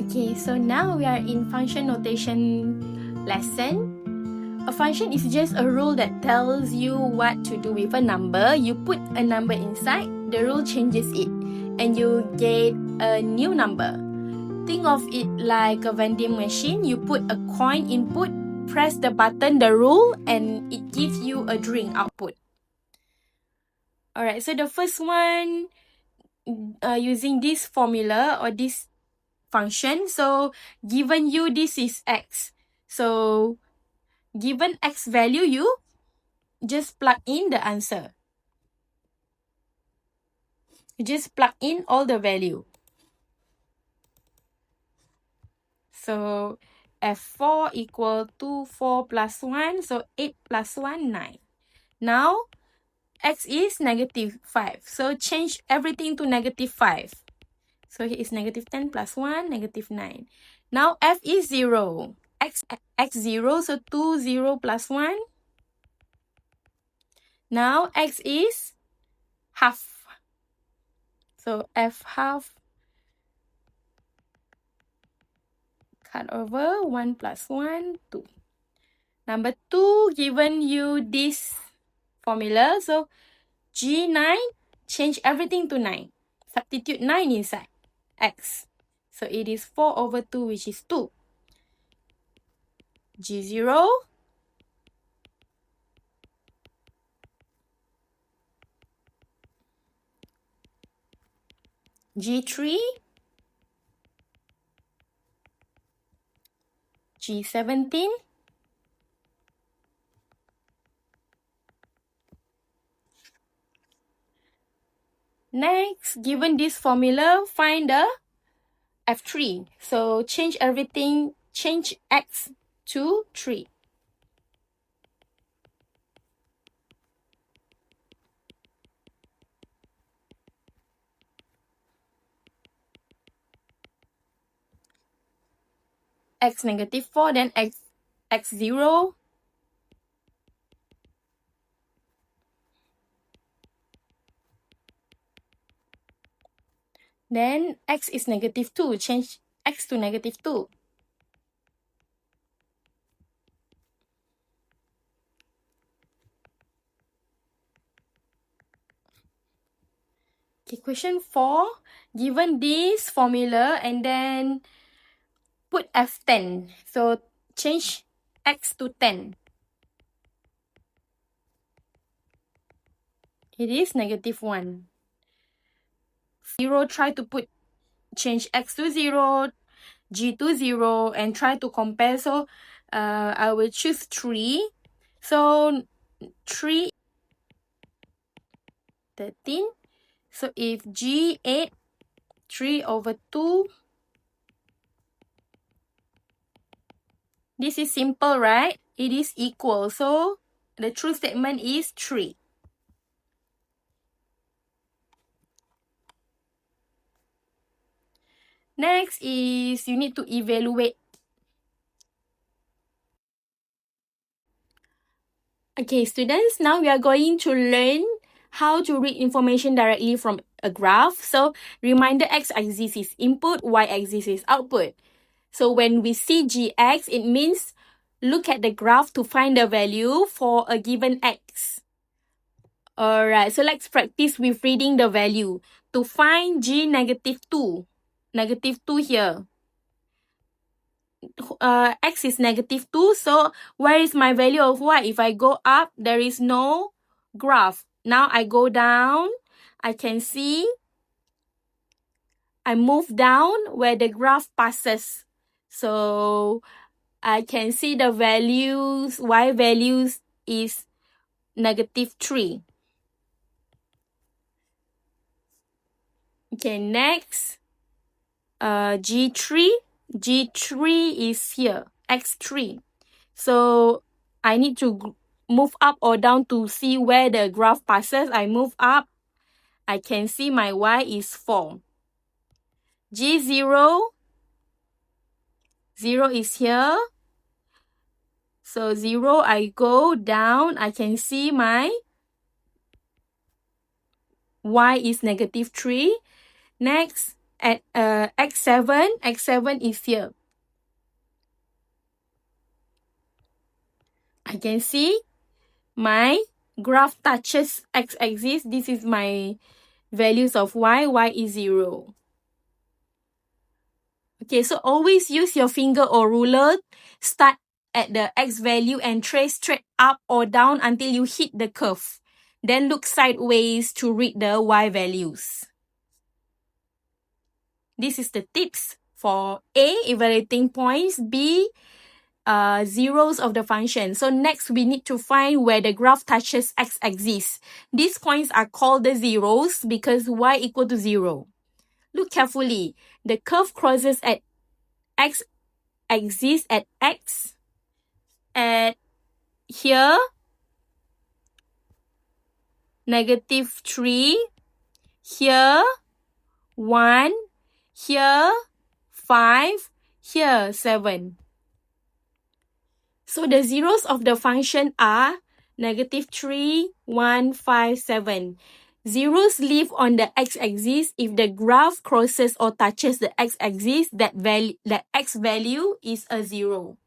Okay, so now we are in function notation lesson. A function is just a rule that tells you what to do with a number. You put a number inside, the rule changes it, and you get a new number. Think of it like a vending machine. You put a coin input, press the button, the rule, and it gives you a drink output. Alright, so the first one, using this formula or this function. So given you this is x. So given x value, you just plug in the answer. You just plug in all the value. So f4 equal to 4 plus 1. So 8 plus 1, 9. Now x is negative 5. So change everything to negative 5. So here is negative 10 plus 1, negative 9. Now f is 0. X 0, so 2, 0 plus 1. Now x is half. So f half, cut over 1 plus 1, 2. Number 2, given you this formula. So G9, change everything to 9. Substitute 9 inside x. So it is 4 over 2, which is 2. G0, G3, G17, next, given this formula, find the f3. So change everything, change x to 3. X negative 4, then x 0. Then x is negative 2. Change x to negative 2. Okay, question 4. Given this formula and then put f10. So change x to 10. It is negative 1. 0, try to change x to 0, g to 0, and try to compare. So I will choose 3. So 3, 13. So if g8, 3 over 2. This is simple, right? It is equal. So the true statement is 3. Next is you need to evaluate. Okay, students, now we are going to learn how to read information directly from a graph. So reminder, x-axis is input, y-axis is output. So when we see gx, it means look at the graph to find the value for a given x. Alright, so let's practice with reading the value. To find g negative 2. Negative 2 here. X is negative 2. So where is my value of y? If I go up, there is no graph. Now I go down. I can see I move down where the graph passes. So I can see the values, y values is negative 3. Okay, next, G3. G3 is here, x3. So I need to move up or down to see where the graph passes. I move up. I can see my y is 4. G0, 0 is here. So 0, I go down. I can see my y is negative 3. Next, at x7 is here. I can see my graph touches x-axis. This is my values of y is 0. Okay, so always use your finger or ruler. Start at the x value and trace straight up or down until you hit the curve. Then look sideways to read the y values. This is the tips for A, evaluating points, B, zeros of the function. So next, we need to find where the graph touches x-axis. These points are called the zeros because y equal to 0. Look carefully. The curve crosses at x-axis at x. At here, -3. Here, 1. Here, 5. Here, 7. So the zeros of the function are -3, 1, 5, 7. Zeros live on the x-axis. If the graph crosses or touches the x-axis, that x value is a 0.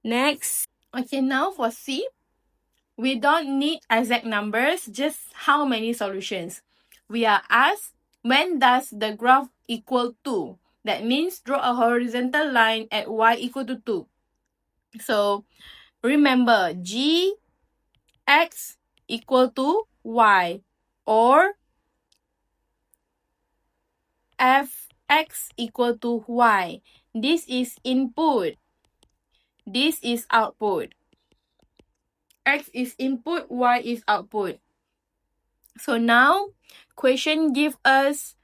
Next. Okay, now for C, we don't need exact numbers, just how many solutions. We are asked, when does the graph equal 2? That means draw a horizontal line at y equal to 2. So remember, g x equal to y or f x equal to y. This is input. This is output. X is input, y is output. So now, question give us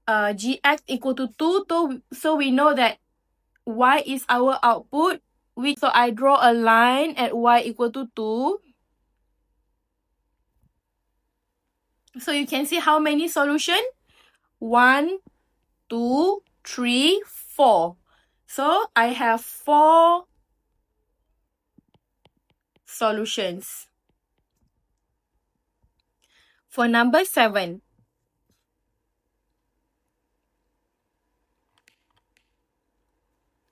gx equal to 2. So we know that y is our output. So I draw a line at y equal to 2. So you can see how many solutions? 1, 2, 3, 4. So I have 4 solutions. For number 7.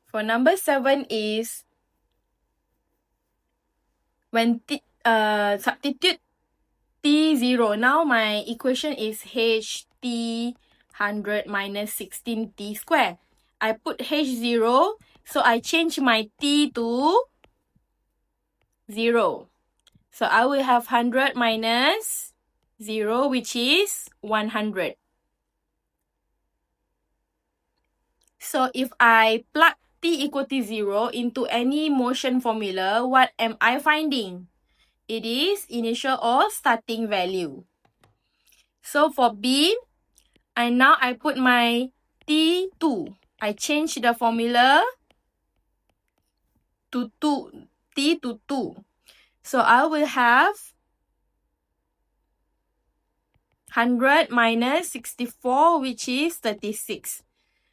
For number 7 is when substitute t0. Now my equation is ht 100 minus 16t squared. I put h0, so I change my t to 0. So I will have 100 minus 0, which is 100. So if I plug t equal to 0 into any motion formula, what am I finding? It is initial or starting value. So for B, now I put my t2. I change the formula to 2, t to 2. So I will have 100 minus 64, which is 36.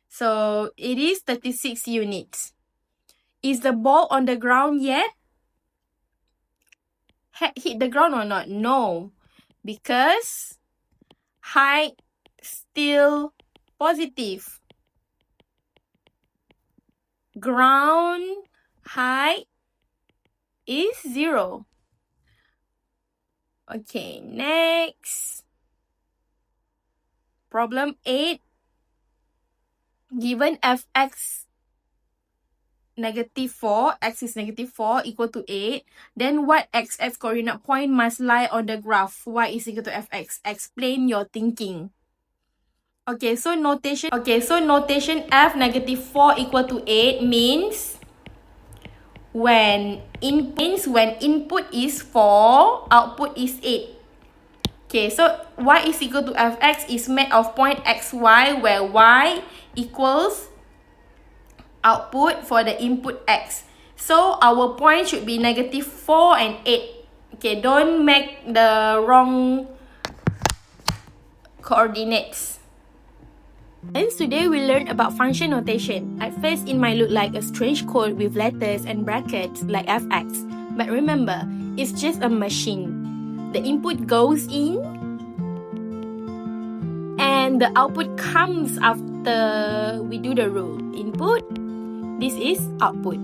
So it is 36 units. Is the ball on the ground yet? Hit the ground or not? No, because height still positive. Ground height is 0. Okay, next. Problem 8. Given fx -4, x is -4 equal to 8, then what xx coordinate point must lie on the graph y is equal to fx? Explain your thinking. Okay, so notation f -4 equal to 8 means when input is 4, output is 8. Okay, so y is equal to fx is made of point xy, where y equals output for the input x. So our point should be -4 and 8. Okay, don't make the wrong coordinates. And today we learned about function notation. At first, it might look like a strange code with letters and brackets like fx. But remember, it's just a machine. The input goes in and and the output comes after we do the rule. Input, this is output.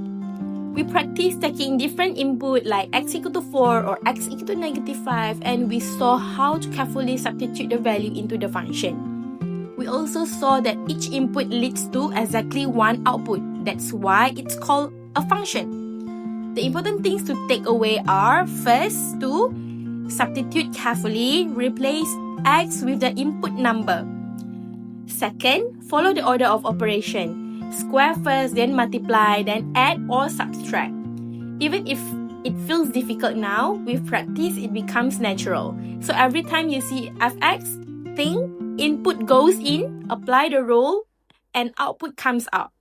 We practice taking different input like x equal to 4 or x equal to -5, and we saw how to carefully substitute the value into the function. We also saw that each input leads to exactly one output. That's why it's called a function. The important things to take away are, first, to substitute carefully, replace x with the input number. Second, follow the order of operation. Square first, then multiply, then add or subtract. Even if it feels difficult now, with practice it becomes natural. So every time you see fx, think input goes in, apply the rule, and output comes out.